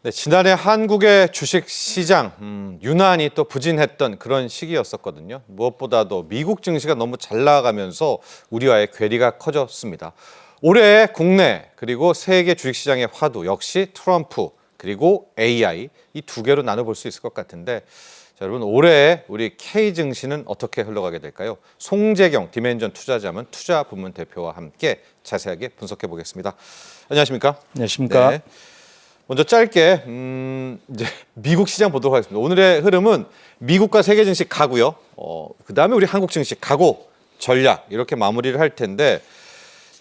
네, 지난해 한국의 주식 시장 유난히 또 부진했던 그런 시기였었거든요. 무엇보다도 미국 증시가 너무 잘 나가면서 우리와의 괴리가 커졌습니다. 올해 국내 그리고 세계 주식 시장의 화두 역시 트럼프 그리고 AI 이 두 개로 나눠볼 수 있을 것 같은데 자, 여러분 올해 우리 K 증시는 어떻게 흘러가게 될까요? 송재경 디멘전 투자자문 투자 부문 대표와 함께 자세하게 분석해 보겠습니다. 안녕하십니까? 안녕하십니까? 네. 먼저 짧게 이제 미국 시장 보도록 하겠습니다. 오늘의 흐름은 미국과 세계 증시 가고요. 그다음에 우리 한국 증시 가고 전략 이렇게 마무리를 할 텐데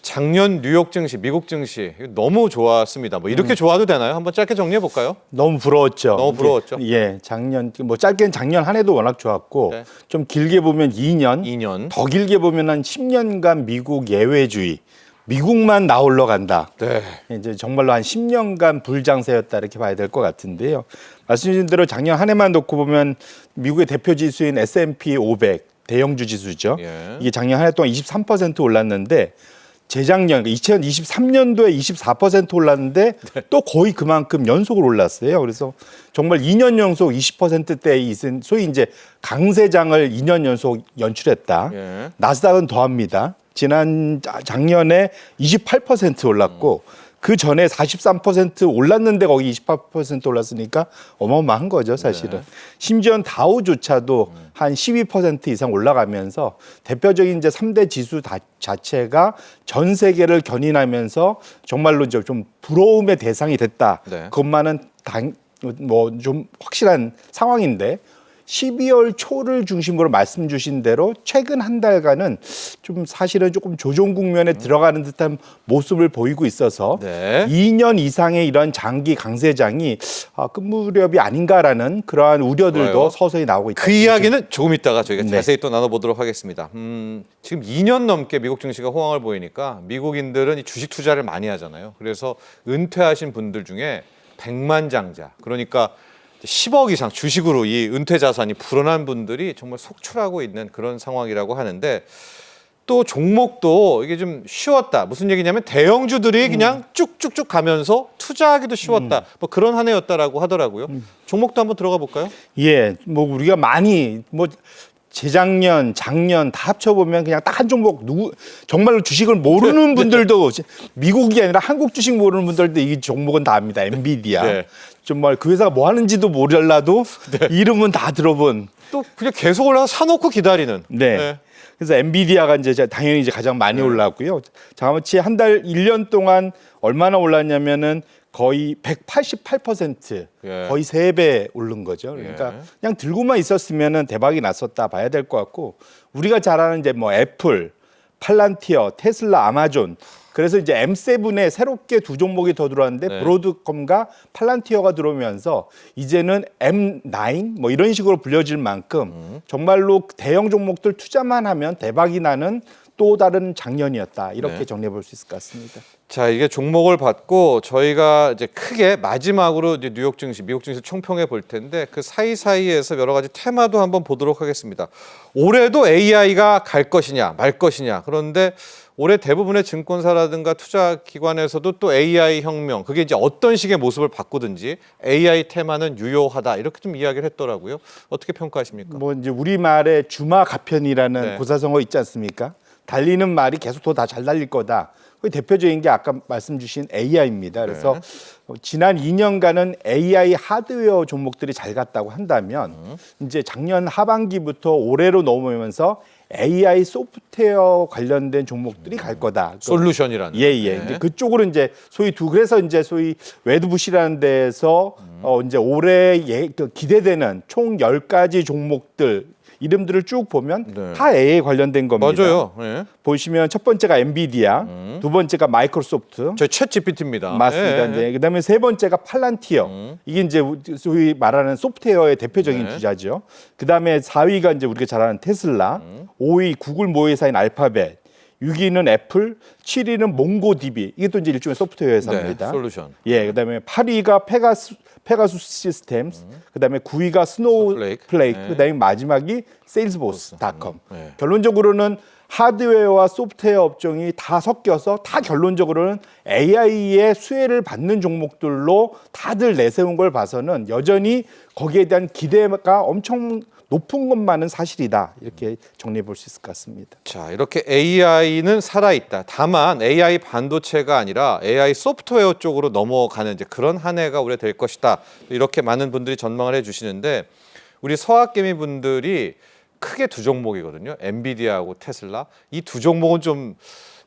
작년 뉴욕 증시, 미국 증시 너무 좋았습니다. 뭐 이렇게 좋아도 되나요? 한번 짧게 정리해 볼까요? 너무 부러웠죠. 너무 부러웠죠. 예, 작년 뭐 짧게는 작년 한 해도 워낙 좋았고 네. 좀 길게 보면 2년, 더 길게 보면 한 10년간 미국 예외주의, 미국만 나올러 간다. 네. 이제 정말로 한 10년간 불장세였다 이렇게 봐야 될 것 같은데요. 말씀하신 대로 작년 한 해만 놓고 보면 미국의 대표 지수인 S&P 500 대형주 지수죠. 예. 이게 작년 한 해 동안 23% 올랐는데 재작년 2023년도에 24% 올랐는데 또 거의 그만큼 연속으로 올랐어요. 그래서 정말 2년 연속 20%대에 있은 소위 이제 강세장을 2년 연속 연출했다. 예. 나스닥은 더합니다. 작년에 28% 올랐고 그 전에 43% 올랐는데 거기 28% 올랐으니까 어마어마한 거죠, 사실은. 네. 심지어 다우조차도 한 12% 이상 올라가면서 대표적인 이제 3대 지수 자체가 전 세계를 견인하면서 정말로 이제 좀 부러움의 대상이 됐다. 네. 그것만은 뭐 좀 확실한 상황인데 12월 초를 중심으로 말씀 주신 대로 최근 한 달간은 좀 사실은 조금 조정 국면에 들어가는 듯한 모습을 보이고 있어서 네. 2년 이상의 이런 장기 강세장이 끝 무렵이 아닌가라는 그러한 우려들도 좋아요. 서서히 나오고 있다. 그 이야기는 조금 이따가 저희가 네. 자세히 또 나눠보도록 하겠습니다. 지금 2년 넘게 미국 증시가 호황을 보이니까 미국인들은 이 주식 투자를 많이 하잖아요. 그래서 은퇴하신 분들 중에 백만장자, 그러니까 10억 이상 주식으로 이 은퇴 자산이 불어난 분들이 정말 속출하고 있는 그런 상황이라고 하는데 또 종목도 이게 좀 쉬웠다. 무슨 얘기냐면 대형주들이 그냥 쭉쭉쭉 가면서 투자하기도 쉬웠다. 뭐 그런 한 해였다라고 하더라고요. 종목도 한번 들어가 볼까요? 예, 뭐 우리가 많이 뭐 재작년, 작년 다 합쳐보면 그냥 딱 한 종목 정말로 주식을 모르는 분들도 미국이 아니라 한국 주식 모르는 분들도 이 종목은 다 압니다. 엔비디아. 네. 정말 그 회사가 뭐 하는지도 몰라도 이름은 다 들어본. 또 그냥 계속 올라가 사놓고 기다리는. 네. 그래서 엔비디아가 이제 당연히 이제 가장 많이 올랐고요. 자그마치 한 달, 1년 동안 얼마나 올랐냐면은 거의 188% 예. 거의 3배 오른 거죠. 그러니까 예. 그냥 들고만 있었으면은 대박이 났었다 봐야 될 것 같고 우리가 잘 아는 이제 뭐 애플, 팔란티어, 테슬라, 아마존 그래서 이제 M7에 새롭게 두 종목이 더 들어왔는데 네. 브로드컴과 팔란티어가 들어오면서 이제는 M9 뭐 이런 식으로 불려질 만큼 정말로 대형 종목들 투자만 하면 대박이 나는 또 다른 작년이었다. 이렇게 네. 정리해 볼 수 있을 것 같습니다. 자, 이게 종목을 받고 저희가 이제 크게 마지막으로 이제 뉴욕 증시, 미국 증시 총평해 볼 텐데 그 사이사이에서 여러 가지 테마도 한번 보도록 하겠습니다. 올해도 AI가 갈 것이냐, 말 것이냐. 그런데 올해 대부분의 증권사라든가 투자기관에서도 또 AI 혁명, 그게 이제 어떤 식의 모습을 바꾸든지 AI 테마는 유효하다. 이렇게 좀 이야기를 했더라고요. 어떻게 평가하십니까? 뭐 이제 우리말에 주마가편이라는 네. 고사성어 있지 않습니까? 달리는 말이 계속 더 다 잘 달릴 거다. 그 대표적인 게 아까 말씀 주신 AI입니다. 그래서 지난 2년간은 AI 하드웨어 종목들이 잘 갔다고 한다면 이제 작년 하반기부터 올해로 넘어오면서 AI 소프트웨어 관련된 종목들이 갈 거다. 솔루션이라는. 예. 네. 이제 그쪽으로 이제 그래서 이제 소위 웨드부시라는 데서 이제 올해 기대되는 총 10가지 종목들 이름들을 쭉 보면 네. 다 AI 관련된 겁니다. 맞아요. 예. 보시면 첫 번째가 엔비디아, 두 번째가 마이크로소프트. 저희 챗 GPT입니다. 맞습니다. 이제 그다음에 세 번째가 팔란티어. 이게 이제 소위 말하는 소프트웨어의 대표적인 네. 주자죠. 그다음에 4위가 이제 우리가 잘 아는 테슬라, 5위 구글 모회사인 알파벳, 6위는 애플, 7위는 몽고DB. 이게 또 이제 일종의 소프트웨어 회사입니다. 네, 솔루션. 예, 그다음에 8위가 페가수스 시스템스, 그다음에 9위가 스노우플레이크, 네. 그다음에 마지막이 세일즈포스닷컴. 네. 결론적으로는 하드웨어와 소프트웨어 업종이 다 섞여서 다 결론적으로는 AI의 수혜를 받는 종목들로 다들 내세운 걸 봐서는 여전히 거기에 대한 기대가 엄청 높은 것만은 사실이다. 이렇게 정리해 볼 수 있을 것 같습니다. 자, 이렇게 AI는 살아있다. 다만 AI 반도체가 아니라 AI 소프트웨어 쪽으로 넘어가는 이제 그런 한 해가 올해 될 것이다. 이렇게 많은 분들이 전망을 해주시는데 우리 서학개미 분들이 크게 두 종목이거든요. 엔비디아하고 테슬라. 이 두 종목은 좀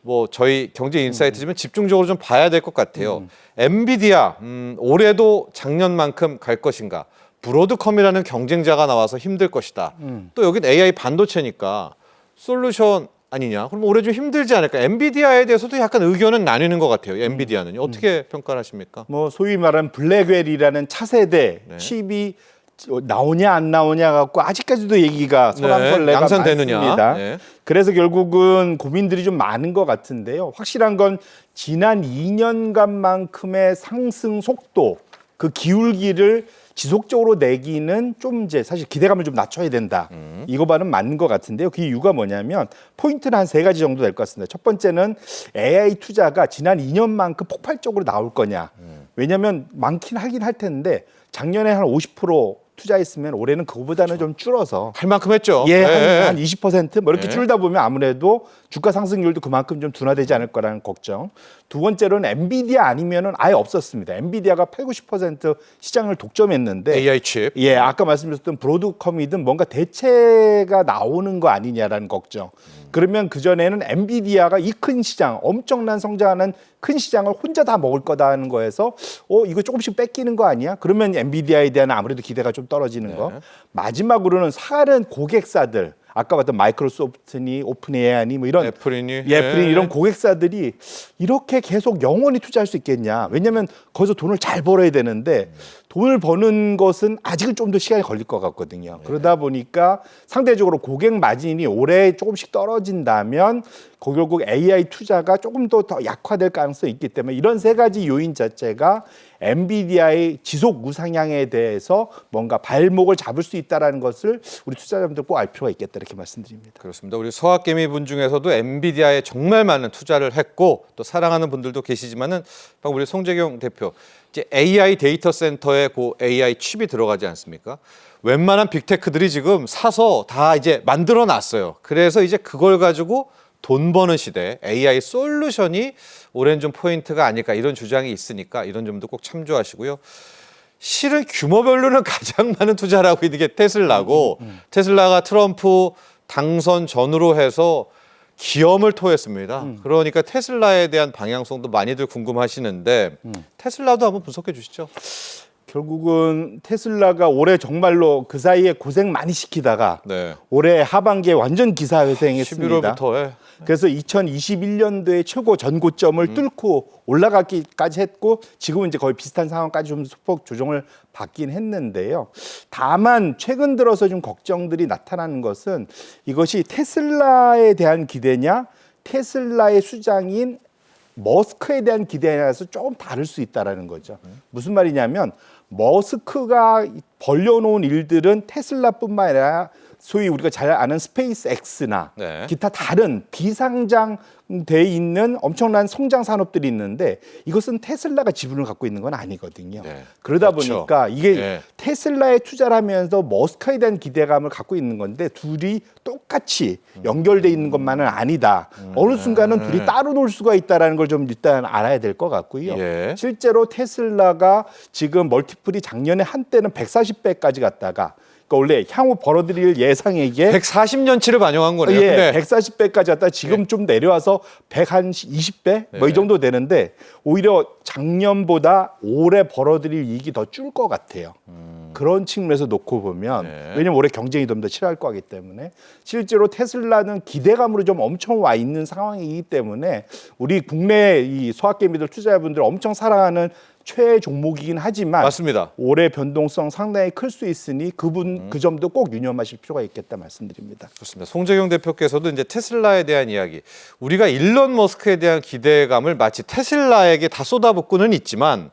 뭐 저희 경제 인사이트지만 집중적으로 좀 봐야 될 것 같아요. 엔비디아 올해도 작년만큼 갈 것인가? 브로드컴이라는 경쟁자가 나와서 힘들 것이다. 또 여긴 AI 반도체니까 솔루션 아니냐? 그럼 올해 좀 힘들지 않을까? 엔비디아에 대해서도 약간 의견은 나뉘는 것 같아요. 엔비디아는 어떻게 평가를 하십니까? 뭐 소위 말하는 블랙웰이라는 차세대 네. 칩이 나오냐 안 나오냐 갖고 아직까지도 얘기가 설왕설래가 양산되느냐. 많습니다. 네. 그래서 결국은 고민들이 좀 많은 것 같은데요. 확실한 건 지난 2년간만큼의 상승 속도, 그 기울기를 지속적으로 내기는 좀 이제 사실 기대감을 좀 낮춰야 된다. 이거 말은 맞는 것 같은데요. 그 이유가 뭐냐면 포인트는 한 세 가지 정도 될 것 같습니다. 첫 번째는 AI 투자가 지난 2년만큼 폭발적으로 나올 거냐. 왜냐하면 많긴 하긴 할 텐데 작년에 한 50% 투자했으면 올해는 그거보다는 좀 줄어서 할 만큼 했죠. 예, 네. 한 20%뭐 이렇게 네. 줄다 보면 아무래도 주가 상승률도 그만큼 좀 둔화되지 않을 거라는 걱정. 두 번째로는 엔비디아 아니면은 아예 없었습니다. 엔비디아가 80~90% 시장을 독점했는데 AI 칩. 예, 아까 말씀드렸던 브로드컴이든 뭔가 대체가 나오는 거 아니냐라는 걱정. 그러면 그전에는 엔비디아가 이 큰 시장, 엄청난 성장하는 큰 시장을 혼자 다 먹을 거다는 거에서 이거 조금씩 뺏기는 거 아니야? 그러면 엔비디아에 대한 아무래도 기대가 좀 떨어지는 거. 마지막으로는 사는 고객사들, 아까 봤던 마이크로소프트니 오픈AI니 뭐 이런 애플이니. 애플이 이런 고객사들이 이렇게 계속 영원히 투자할 수 있겠냐? 왜냐하면 거기서 돈을 잘 벌어야 되는데 돈을 버는 것은 아직은 좀 더 시간이 걸릴 것 같거든요. 그러다 보니까 상대적으로 고객 마진이 올해 조금씩 떨어진다면 결국 AI 투자가 조금 더 약화될 가능성이 있기 때문에 이런 세 가지 요인 자체가 엔비디아의 지속 우상향에 대해서 뭔가 발목을 잡을 수 있다는 것을 우리 투자자분들 꼭 알 필요가 있겠다 이렇게 말씀드립니다. 그렇습니다. 우리 서학개미 분 중에서도 엔비디아에 정말 많은 투자를 했고 또 사랑하는 분들도 계시지만은 방금 우리 송재경 대표 이제 AI 데이터 센터에 그 AI 칩이 들어가지 않습니까? 웬만한 빅테크들이 지금 사서 다 이제 만들어 놨어요. 그래서 이제 그걸 가지고 돈 버는 시대, AI 솔루션이 올해는 좀 포인트가 아닐까 이런 주장이 있으니까 이런 점도 꼭 참조하시고요. 실은 규모별로는 가장 많은 투자를 하고 있는 게 테슬라고 테슬라가 트럼프 당선 전후로 해서 기염을 토했습니다. 그러니까 테슬라에 대한 방향성도 많이들 궁금하시는데 테슬라도 한번 분석해 주시죠. 결국은 테슬라가 올해 정말로 그 사이에 고생 많이 시키다가 네. 올해 하반기에 완전 기사회생했습니다. 11월부터 그래서 2021년도에 최고 전고점을 뚫고 올라가기까지 했고 지금은 이제 거의 비슷한 상황까지 좀 소폭 조정을 받긴 했는데요. 다만 최근 들어서 좀 걱정들이 나타나는 것은 이것이 테슬라에 대한 기대냐 테슬라의 수장인 머스크에 대한 기대에서 조금 다를 수 있다라는 거죠. 무슨 말이냐면 머스크가 벌려놓은 일들은 테슬라뿐만 아니라 소위 우리가 잘 아는 스페이스 X나 네. 기타 다른 비상장돼 있는 엄청난 성장 산업들이 있는데 이것은 테슬라가 지분을 갖고 있는 건 아니거든요. 네. 그러다 그렇죠. 보니까 이게 네. 테슬라에 투자를 하면서 머스크에 대한 기대감을 갖고 있는 건데 둘이 똑같이 연결돼 있는 것만은 아니다. 어느 순간은 둘이 따로 놀 수가 있다는 걸 좀 일단 알아야 될 것 같고요. 예. 실제로 테슬라가 지금 멀티플이 작년에 한때는 140배까지 갔다가 그러니까 원래 향후 벌어들일 예상액에 140년치를 반영한 거네요. 예, 근데 140배까지 갔다 지금 좀 내려와서 120배 뭐 이 정도 되는데 오히려 작년보다 올해 벌어들일 이익이 더 줄 것 같아요. 그런 측면에서 놓고 보면 왜냐면 올해 경쟁이 좀 더 치열할 거기 때문에 실제로 테슬라는 기대감으로 좀 엄청 와 있는 상황이기 때문에 우리 국내 이 소학개미들 투자자분들 엄청 사랑하는 최애 종목이긴 하지만 맞습니다. 올해 변동성 상당히 클 수 있으니 그 점도 꼭 유념하실 필요가 있겠다 말씀드립니다. 좋습니다. 송재경 대표께서도 이제 테슬라에 대한 이야기, 우리가 일론 머스크에 대한 기대감을 마치 테슬라에게 다 쏟아붓고는 있지만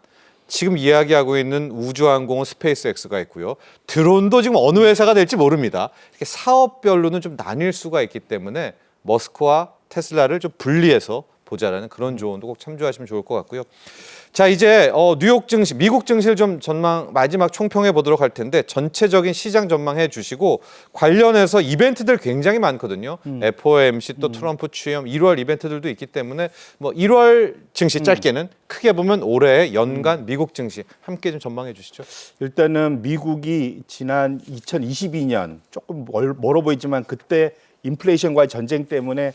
지금 이야기하고 있는 우주항공은 스페이스X가 있고요. 드론도 지금 어느 회사가 될지 모릅니다. 이렇게 사업별로는 좀 나뉠 수가 있기 때문에 머스크와 테슬라를 좀 분리해서 보자라는 그런 조언도 꼭 참조하시면 좋을 것 같고요. 자, 이제 뉴욕 증시, 미국 증시를 좀 전망 마지막 총평해 보도록 할 텐데 전체적인 시장 전망해 주시고 관련해서 이벤트들 굉장히 많거든요. FOMC 또 트럼프 취임 1월 이벤트들도 있기 때문에 뭐 1월 증시 짧게는 크게 보면 올해 연간 미국 증시 함께 좀 전망해 주시죠. 일단은 미국이 지난 2022년 조금 멀어 보이지만 그때 인플레이션과의 전쟁 때문에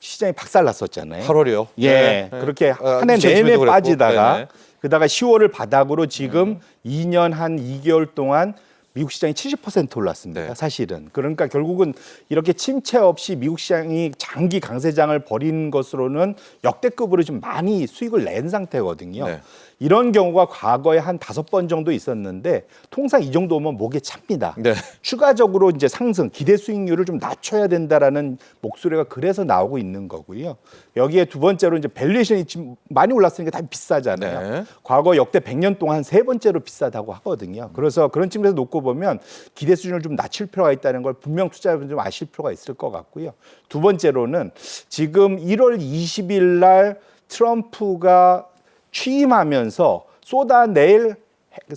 시장이 박살났었잖아요. 8월이요. 예, 그렇게 한 해 2021 내내 도 그랬고. 빠지다가 네네. 그다가 10월을 바닥으로 지금 2년 한 2개월 동안 미국 시장이 70% 올랐습니다. 네. 사실은. 그러니까 결국은 이렇게 침체 없이 미국 시장이 장기 강세장을 벌인 것으로는 역대급으로 좀 많이 수익을 낸 상태거든요. 네. 이런 경우가 과거에 한 5번 정도 있었는데 통상 이 정도면 목에 찹니다. 네. 추가적으로 이제 상승, 기대 수익률을 좀 낮춰야 된다라는 목소리가 그래서 나오고 있는 거고요. 여기에 두 번째로 이제 밸류에이션이 지금 많이 올랐으니까 다 비싸잖아요. 네. 과거 역대 100년 동안 세 번째로 비싸다고 하거든요. 그래서 그런 측면에서 놓고 보면 기대 수준을 좀 낮출 필요가 있다는 걸 분명 투자자분들 좀 아실 필요가 있을 것 같고요. 두 번째로는 지금 1월 20일 날 트럼프가 취임하면서 쏟아낼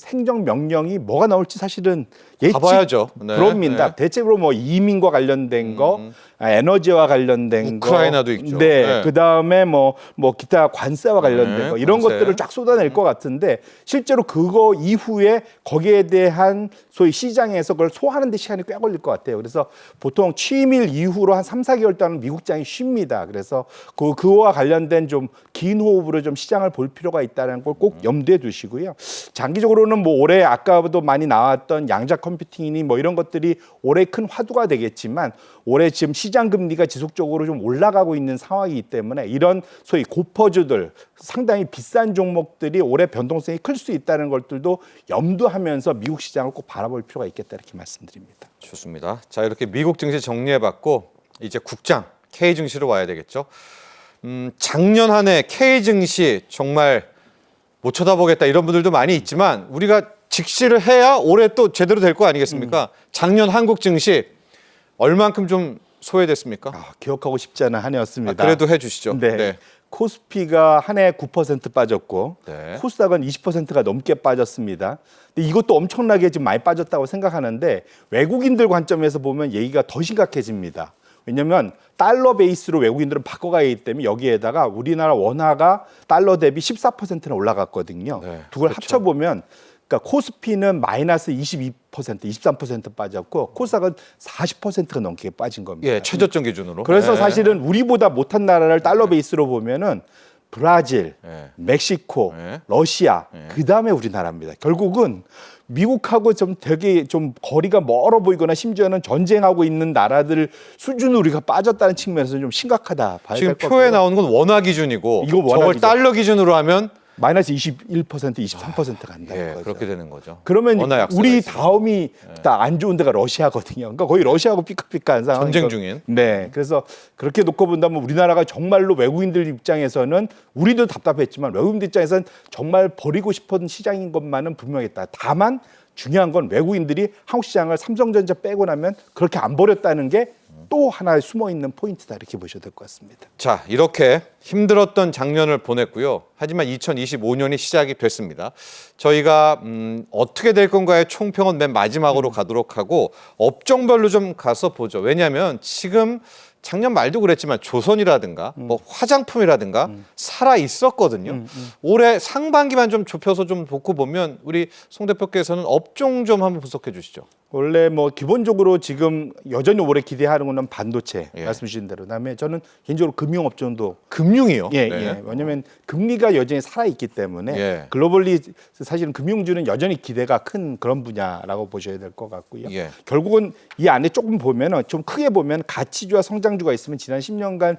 행정 명령이 뭐가 나올지 사실은 예측 봐봐야죠. 네. 그럽니다. 네. 대체로 뭐 이민과 관련된 거, 에너지와 관련된 우크라이나도 거, 있죠. 네. 네. 그다음에 뭐 기타 관세와 관련된 네, 거 이런 관세. 것들을 쫙 쏟아낼 것 같은데 실제로 그거 이후에 거기에 대한 소위 시장에서 그걸 소화하는 데 시간이 꽤 걸릴 것 같아요. 그래서 보통 취임일 이후로 한 3, 4개월 동안 미국 시장이 쉽니다. 그래서 그와 관련된 좀 긴 호흡으로 좀 시장을 볼 필요가 있다는 걸 꼭 염두에 두시고요. 장기적으로는 뭐 올해 아까도 많이 나왔던 양자 컴퓨팅이니 뭐 이런 것들이 올해 큰 화두가 되겠지만 올해 지금 시장 금리가 지속적으로 좀 올라가고 있는 상황이기 때문에 이런 소위 고퍼주들 상당히 비싼 종목들이 올해 변동성이 클 수 있다는 것들도 염두하면서 미국 시장을 꼭 바라볼 필요가 있겠다 이렇게 말씀드립니다. 좋습니다. 자, 이렇게 미국 증시 정리해봤고 이제 국장 K 증시로 와야 되겠죠. 작년 한 해 K 증시 정말 못 쳐다보겠다 이런 분들도 많이 있지만 우리가 직시를 해야 올해 또 제대로 될 거 아니겠습니까? 작년 한국 증시 얼만큼 좀 소외됐습니까? 기억하고 싶지 않은 한 해였습니다. 그래도 해주시죠. 네. 코스피가 한 해 9% 빠졌고 네. 코스닥은 20%가 넘게 빠졌습니다. 근데 이것도 엄청나게 지금 많이 빠졌다고 생각하는데 외국인들 관점에서 보면 얘기가 더 심각해집니다. 왜냐하면 달러 베이스로 외국인들은 바꿔가기 때문에 여기에다가 우리나라 원화가 달러 대비 14%나 올라갔거든요. 네, 두 걸 그렇죠. 합쳐보면 그러니까 코스피는 마이너스 22%, 23% 빠졌고 코스닥은 40%가 넘게 빠진 겁니다. 예, 최저점 기준으로. 그래서 네. 사실은 우리보다 못한 나라를 달러 베이스로 보면은 브라질, 네. 멕시코, 네. 러시아, 그 다음에 우리나라입니다. 결국은 미국하고 좀 되게 좀 거리가 멀어 보이거나 심지어는 전쟁하고 있는 나라들 수준으로 우리가 빠졌다는 측면에서 좀 심각하다 봐야 지금 될 것 표에 같고요. 나오는 건 원화 기준이고 이거 원화 저걸 기준. 달러 기준으로 하면 마이너스 21%, 23% 간다는 예, 거죠. 그렇게 되는 거죠. 그러면 원화 약세가 우리 있어요. 다음이 다 안 좋은 데가 러시아거든요. 그러니까 거의 러시아하고 삐까삐까한 상황. 전쟁 중인. 네, 그래서 그렇게 놓고 본다면 우리나라가 정말로 외국인들 입장에서는 우리도 답답했지만 외국인들 입장에서는 정말 버리고 싶은 시장인 것만은 분명했다. 다만 중요한 건 외국인들이 한국 시장을 삼성전자 빼고 나면 그렇게 안 버렸다는 게 또 하나의 숨어 있는 포인트다 이렇게 보셔야 될 것 같습니다. 자, 이렇게 힘들었던 작년을 보냈고요. 하지만 2025년이 시작이 됐습니다. 저희가 어떻게 될 건가의 총평은 맨 마지막으로 가도록 하고 업종별로 좀 가서 보죠. 왜냐하면 지금 작년 말도 그랬지만 조선이라든가 뭐 화장품이라든가 살아 있었거든요. 올해 상반기만 좀 좁혀서 좀 놓고 보면 우리 송 대표께서는 업종 좀 한번 분석해 주시죠. 원래 뭐 기본적으로 지금 여전히 올해 기대하는 거는 반도체 예. 말씀 주신 대로 그다음에 저는 개인적으로 금융업종도 금융이요? 예, 네. 예. 왜냐하면 금리가 여전히 살아 있기 때문에 예. 글로벌리 사실은 금융주는 여전히 기대가 큰 그런 분야라고 보셔야 될 것 같고요. 예. 결국은 이 안에 조금 보면은 좀 크게 보면 가치주와 성장주가 있으면 지난 10년간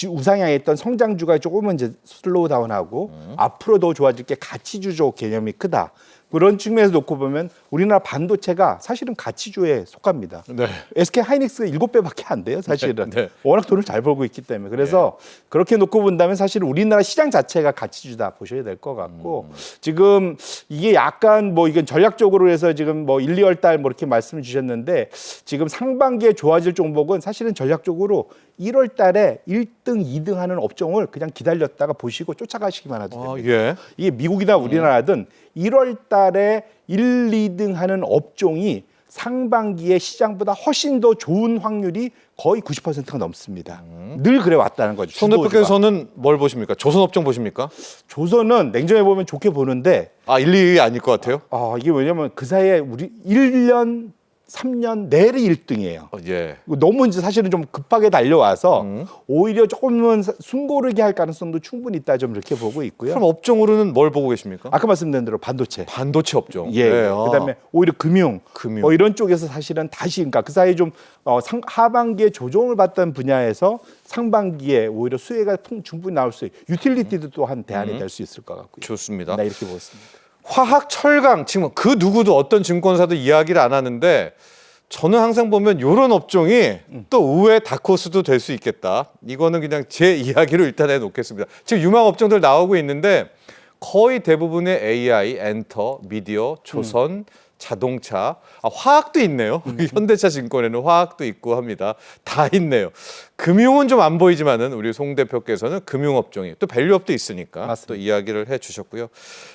우상향했던 성장주가 조금은 이제 슬로우 다운하고 앞으로 더 좋아질 게 가치주죠 개념이 크다. 그런 측면에서 놓고 보면 우리나라 반도체가 사실은 가치주에 속합니다. 네. SK 하이닉스가 7배밖에 안 돼요, 사실은. 네. 워낙 돈을 잘 벌고 있기 때문에. 그래서 그렇게 놓고 본다면 사실 우리나라 시장 자체가 가치주다 보셔야 될 것 같고 지금 이게 약간 뭐 이건 전략적으로 해서 지금 뭐 1, 2월 달 뭐 이렇게 말씀을 주셨는데 지금 상반기에 좋아질 종목은 사실은 전략적으로 1월 달에 1등, 2등 하는 업종을 그냥 기다렸다가 보시고 쫓아가시기만 하도 됩니다. 예. 이게 미국이나 우리나라든 1월 달에 1, 2등 하는 업종이 상반기에 시장보다 훨씬 더 좋은 확률이 거의 90%가 넘습니다. 늘 그래 왔다는 거죠. 송 주도주가. 대표께서는 뭘 보십니까? 조선업종 보십니까? 조선은 냉정해 보면 좋게 보는데 1, 2위 아닐 것 같아요. 이게 왜냐면 그 사이에 우리 1년, 3년 내리 1등이에요. 예. 너무 이제 사실은 좀 급하게 달려와서 오히려 조금은 숨고르게 할 가능성도 충분히 있다 좀 이렇게 보고 있고요. 그럼 업종으로는 뭘 보고 계십니까? 아까 말씀드린 대로 반도체. 반도체 업종. 예. 그다음에 오히려 금융, 금융. 이런 쪽에서 사실은 다시 그러니까 그 사이에 좀 하반기에 조정을 받던 분야에서 상반기에 오히려 수혜가 충분히 나올 수 있고 유틸리티도 또한 대안이 될 수 있을 것 같고요. 좋습니다. 네, 이렇게 보겠습니다. 화학, 철강, 지금 그 누구도 어떤 증권사도 이야기를 안 하는데 저는 항상 보면 이런 업종이 또 의외의 다크호스도 될 수 있겠다. 이거는 그냥 제 이야기로 일단 해놓겠습니다. 지금 유망 업종들 나오고 있는데 거의 대부분의 AI, 엔터, 미디어, 조선, 자동차, 화학도 있네요. 현대차 증권에는 화학도 있고 합니다. 다 있네요. 금융은 좀 안 보이지만은 우리 송 대표께서는 금융업종이 또 밸류업도 있으니까 맞습니다. 또 이야기를 해주셨고요.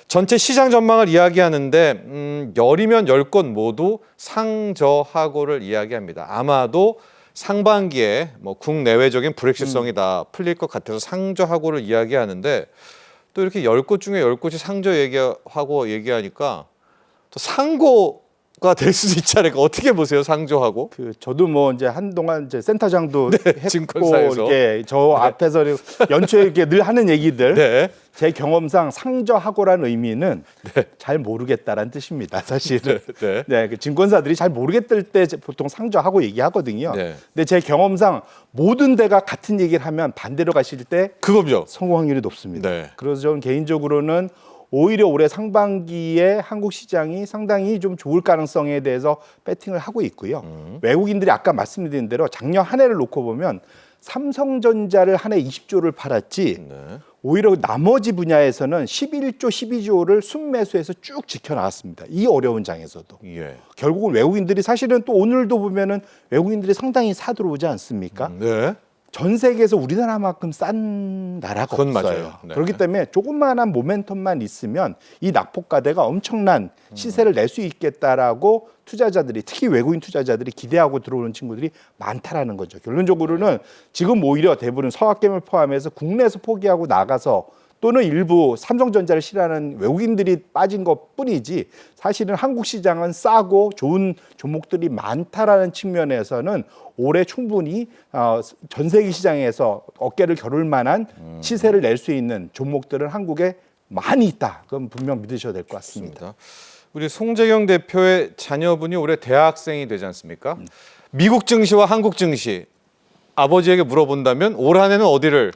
전체 시장 전망을 이야기하는데 열이면 10건 모두 상저하고를 이야기합니다. 아마도 상반기에 뭐 국내외적인 불확실성이 다 풀릴 것 같아서 상저하고를 이야기하는데 또 이렇게 10곳 중에 10곳이 상저 얘기하니까 또 상고가 될 수도 있지 않을까. 어떻게 보세요, 상조하고? 저도 뭐 이제 한동안 이제 센터장도 했고 증권사에서. 이렇게 저 앞에서 연초에 이렇게 늘 하는 얘기들 네. 제 경험상 상저하고라는 의미는 잘 모르겠다라는 뜻입니다. 사실은. 네. 그 증권사들이 잘 모르겠을 때 보통 상저하고 얘기하거든요. 네. 근데 제 경험상 모든 데가 같은 얘기를 하면 반대로 가실 때 그거죠. 성공 확률이 높습니다. 네. 그래서 저는 개인적으로는 오히려 올해 상반기에 한국 시장이 상당히 좀 좋을 가능성에 대해서 배팅을 하고 있고요. 외국인들이 아까 말씀드린 대로 작년 한 해를 놓고 보면 삼성전자를 한 해 20조를 팔았지 네. 오히려 나머지 분야에서는 11조, 12조를 순매수해서 쭉 지켜나왔습니다. 이 어려운 장에서도. 예. 결국은 외국인들이 사실은 또 오늘도 보면은 외국인들이 상당히 사들어오지 않습니까? 네. 전 세계에서 우리나라만큼 싼 나라가 그건 없어요. 맞아요. 네. 그렇기 때문에 조그마한 모멘텀만 있으면 이 낙폭과대가 엄청난 시세를 낼 수 있겠다라고 투자자들이 특히 외국인 투자자들이 기대하고 들어오는 친구들이 많다라는 거죠. 결론적으로는 지금 오히려 대부분 서학개미를 포함해서 국내에서 포기하고 나가서 또는 일부 삼성전자를 싫어하는 외국인들이 빠진 것뿐이지 사실은 한국 시장은 싸고 좋은 종목들이 많다라는 측면에서는 올해 충분히 전 세계 시장에서 어깨를 겨룰 만한 시세를 낼 수 있는 종목들은 한국에 많이 있다. 그건 분명 믿으셔야 될 것 같습니다. 좋습니다. 우리 송재경 대표의 자녀분이 올해 대학생이 되지 않습니까? 미국 증시와 한국 증시 아버지에게 물어본다면 올 한 해는 어디를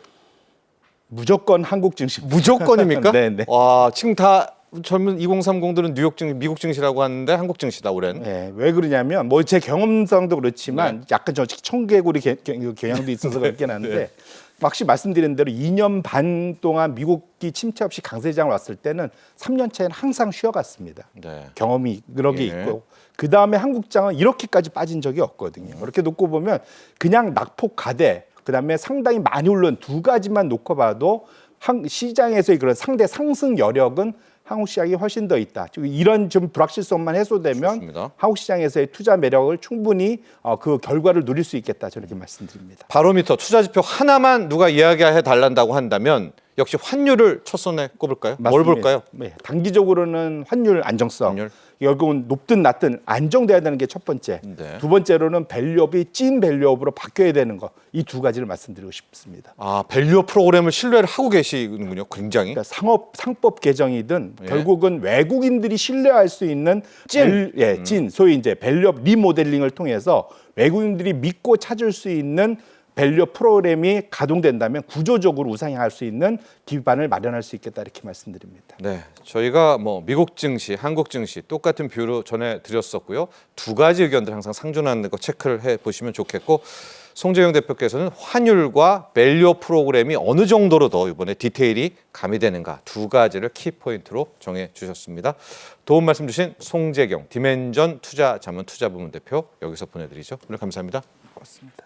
무조건 한국 증시. 무조건입니까? 네. 와, 지금 다 젊은 2030들은 뉴욕 증시, 미국 증시라고 하는데 한국 증시다 올해는. 네, 왜 그러냐면 뭐 제 경험상도 그렇지만 약간 저 청개구리 경향도 있어서 그렇긴 한데 확실히 말씀드린 대로 2년 반 동안 미국이 침체 없이 강세장을 왔을 때는 3년 차에는 항상 쉬어갔습니다. 네. 경험이 여러 개 예. 있고 그 다음에 한국장은 이렇게까지 빠진 적이 없거든요. 이렇게 놓고 보면 그냥 낙폭 가대 그다음에 상당히 많이 오른 두 가지만 놓고 봐도 시장에서의 그런 상대 상승 여력은 한국 시장이 훨씬 더 있다. 이런 좀 불확실성만 해소되면 좋습니다. 한국 시장에서의 투자 매력을 충분히 그 결과를 누릴 수 있겠다. 저렇게 말씀드립니다. 바로미터 투자 지표 하나만 누가 이야기해 달란다고 한다면 역시 환율을 첫 손에 꼽을까요? 뭘 맞습니다. 볼까요? 네, 단기적으로는 환율 안정성. 환율. 결국은 높든 낮든 안정돼야 되는 게 첫 번째. 네. 두 번째로는 밸류업이 찐 밸류업으로 바뀌어야 되는 거. 이 두 가지를 말씀드리고 싶습니다. 밸류업 프로그램을 신뢰를 하고 계시는군요. 굉장히. 그러니까 상법 개정이든 예. 결국은 외국인들이 신뢰할 수 있는 찐 소위 이제 밸류업 리모델링을 통해서 외국인들이 믿고 찾을 수 있는 밸류업 프로그램이 가동된다면 구조적으로 우상향할 수 있는 기반을 마련할 수 있겠다 이렇게 말씀드립니다. 네, 저희가 뭐 미국 증시, 한국 증시 똑같은 뷰로 전해드렸었고요. 두 가지 의견들 항상 상존하는 거 체크를 해보시면 좋겠고 송재경 대표께서는 환율과 밸류업 프로그램이 어느 정도로 더 이번에 디테일이 가미되는가 두 가지를 키포인트로 정해주셨습니다. 도움 말씀 주신 송재경 디멘전 투자자문 투자부문 대표 여기서 보내드리죠. 오늘 감사합니다. 고맙습니다.